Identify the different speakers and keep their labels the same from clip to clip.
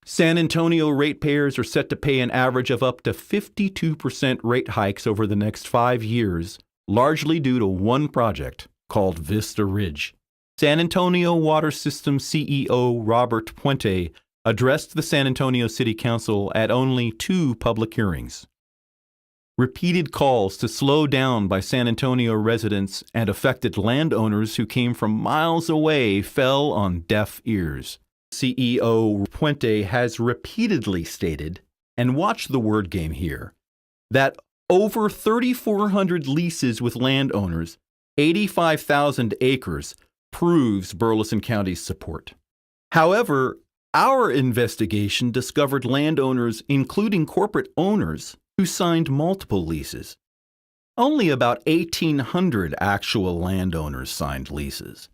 Speaker 1: San Antonio ratepayers are set to pay an average of up to 52% rate hikes over the next 5 years, largely due to one project called Vista Ridge. San Antonio Water System CEO Robert Puente addressed the San Antonio City Council at only 2 public hearings. Repeated calls to slow down by San Antonio residents and affected landowners who came from miles away fell on deaf ears. CEO Puente has repeatedly stated, and watch the word game here, that over 3,400 leases with landowners, 85,000 acres, proves Burleson County's support. However, our investigation discovered landowners, including corporate owners, who signed multiple leases. Only about 1,800 actual landowners signed leases.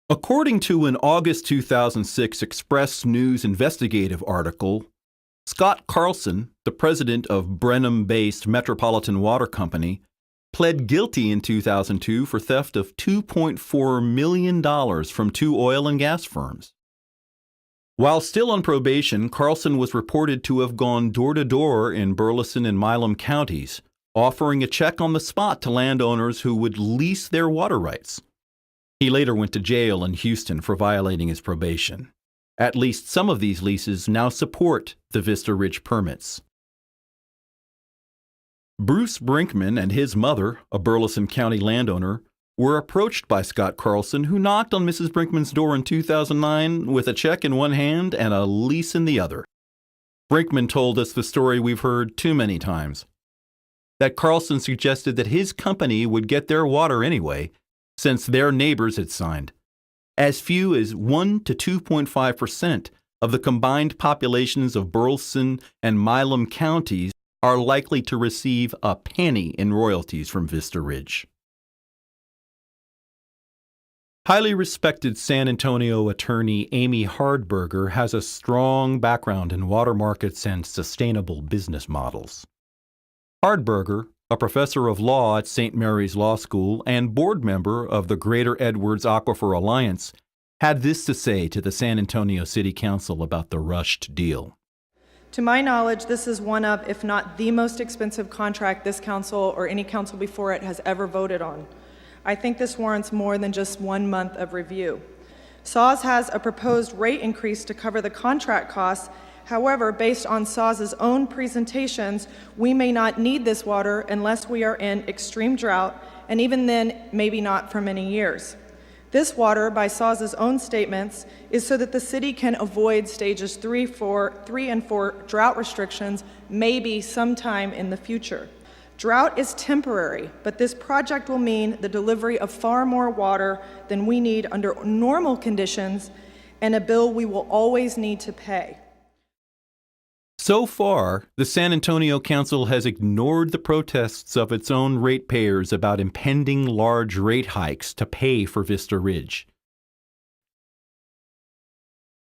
Speaker 1: According to an August 2006 Express News investigative article, Scott Carlson, the president of Brenham-based Metropolitan Water Company, pled guilty in 2002 for theft of $2.4 million from 2 oil and gas firms. While still on probation, Carlson was reported to have gone door-to-door in Burleson and Milam counties, offering a check on the spot to landowners who would lease their water rights. He later went to jail in Houston for violating his probation. At least some of these leases now support the Vista Ridge permits. Bruce Brinkman and his mother, a Burleson County landowner, were approached by Scott Carlson, who knocked on Mrs. Brinkman's door in 2009 with a check in one hand and a lease in the other. Brinkman told us the story we've heard too many times, that Carlson suggested that his company would get their water anyway, since their neighbors had signed. As few as 1 to 2.5% of the combined populations of Burleson and Milam counties are likely to receive a penny in royalties from Vista Ridge. Highly respected San Antonio attorney Amy Hardberger has a strong background in water markets and sustainable business models. Hardberger, a professor of law at St. Mary's Law School and board member of the Greater Edwards Aquifer Alliance, had this to say to the San Antonio City Council about the rushed deal.
Speaker 2: To my knowledge, this is one of, if not the most expensive contract this council or any council before it has ever voted on. I think this warrants more than just 1 month of review. SAWS has a proposed rate increase to cover the contract costs. However, based on SAWS's own presentations, we may not need this water unless we are in extreme drought, and even then, maybe not for many years. This water, by SAWS's own statements, is so that the city can avoid stages 3 and 4 drought restrictions maybe sometime in the future. Drought is temporary, but this project will mean the delivery of far more water than we need under normal conditions, and a bill we will always need to pay.
Speaker 1: So far, the San Antonio Council has ignored the protests of its own ratepayers about impending large rate hikes to pay for Vista Ridge.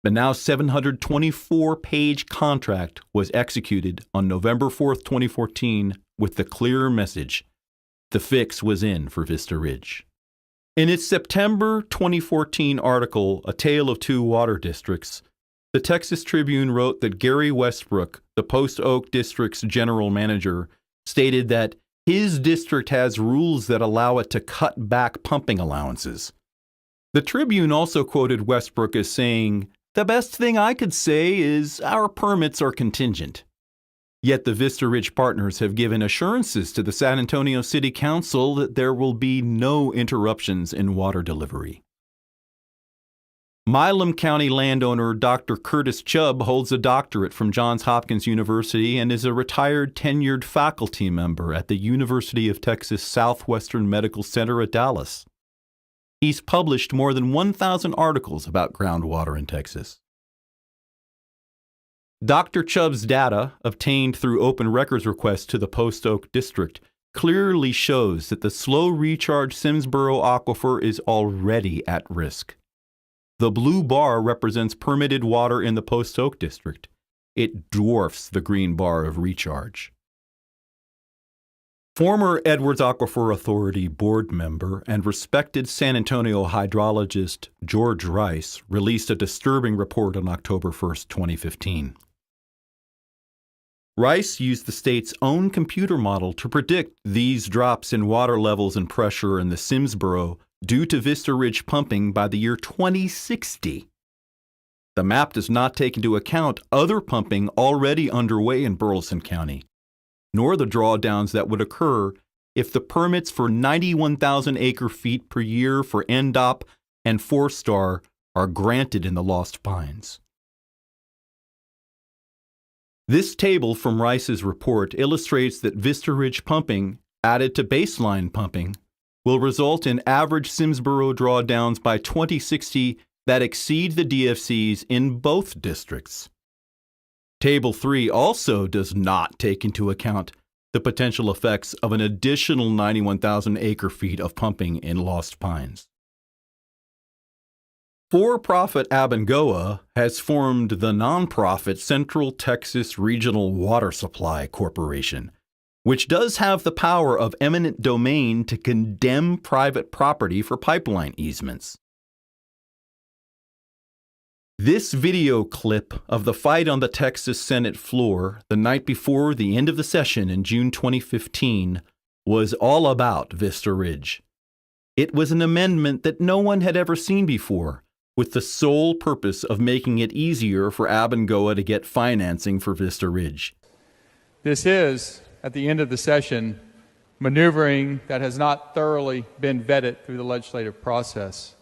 Speaker 1: The now 724-page contract was executed on November 4, 2014, with the clear message: the fix was in for Vista Ridge. In its September 2014 article, A Tale of Two Water Districts, the Texas Tribune wrote that Gary Westbrook, the Post Oak District's general manager, stated that his district has rules that allow it to cut back pumping allowances. The Tribune also quoted Westbrook as saying, "The best thing I could say is our permits are contingent." Yet the Vista Ridge partners have given assurances to the San Antonio City Council that there will be no interruptions in water delivery. Milam County landowner Dr. Curtis Chubb holds a doctorate from Johns Hopkins University and is a retired tenured faculty member at the University of Texas Southwestern Medical Center at Dallas. He's published more than 1,000 articles about groundwater in Texas. Dr. Chubb's data, obtained through open records requests to the Post Oak District, clearly shows that the slow recharge Simsboro aquifer is already at risk. The blue bar represents permitted water in the Post Oak District. It dwarfs the green bar of recharge. Former Edwards Aquifer Authority board member and respected San Antonio hydrologist George Rice released a disturbing report on October 1, 2015. Rice used the state's own computer model to predict these drops in water levels and pressure in the Simsboro due to Vista Ridge pumping by the year 2060. The map does not take into account other pumping already underway in Burleson County, nor the drawdowns that would occur if the permits for 91,000 acre-feet per year for NDOP and 4-Star are granted in the Lost Pines. This table from Rice's report illustrates that Vista Ridge pumping, added to baseline pumping, will result in average Simsboro drawdowns by 2060 that exceed the DFCs in both districts. Table 3 also does not take into account the potential effects of an additional 91,000 acre-feet of pumping in Lost Pines. For-profit Abengoa has formed the nonprofit Central Texas Regional Water Supply Corporation, which does have the power of eminent domain to condemn private property for pipeline easements. This video clip of the fight on the Texas Senate floor the night before the end of the session in June 2015 was all about Vista Ridge. It was an amendment that no one had ever seen before, with the sole purpose of making it easier for Abengoa to get financing for Vista Ridge.
Speaker 3: This is, at the end of the session, maneuvering that has not thoroughly been vetted through the legislative process.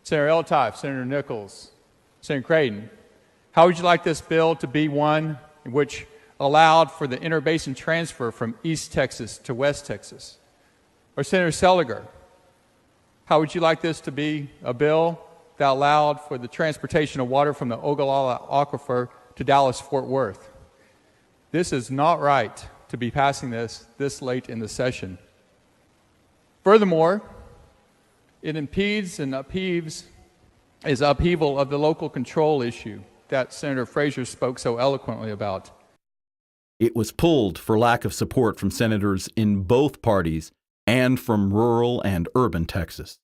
Speaker 3: Senator Eltoff, Senator Nichols, Senator Creighton, how would you like this bill to be one in which allowed for the interbasin transfer from East Texas to West Texas? Or Senator Seliger, how would you like this to be a bill that allowed for the transportation of water from the Ogallala Aquifer to Dallas-Fort Worth? This is not right to be passing this late in the session. Furthermore, it impedes and upheaves upheaval of the local control issue that Senator Frazier spoke so eloquently about.
Speaker 1: It was pulled for lack of support from senators in both parties and from rural and urban Texas.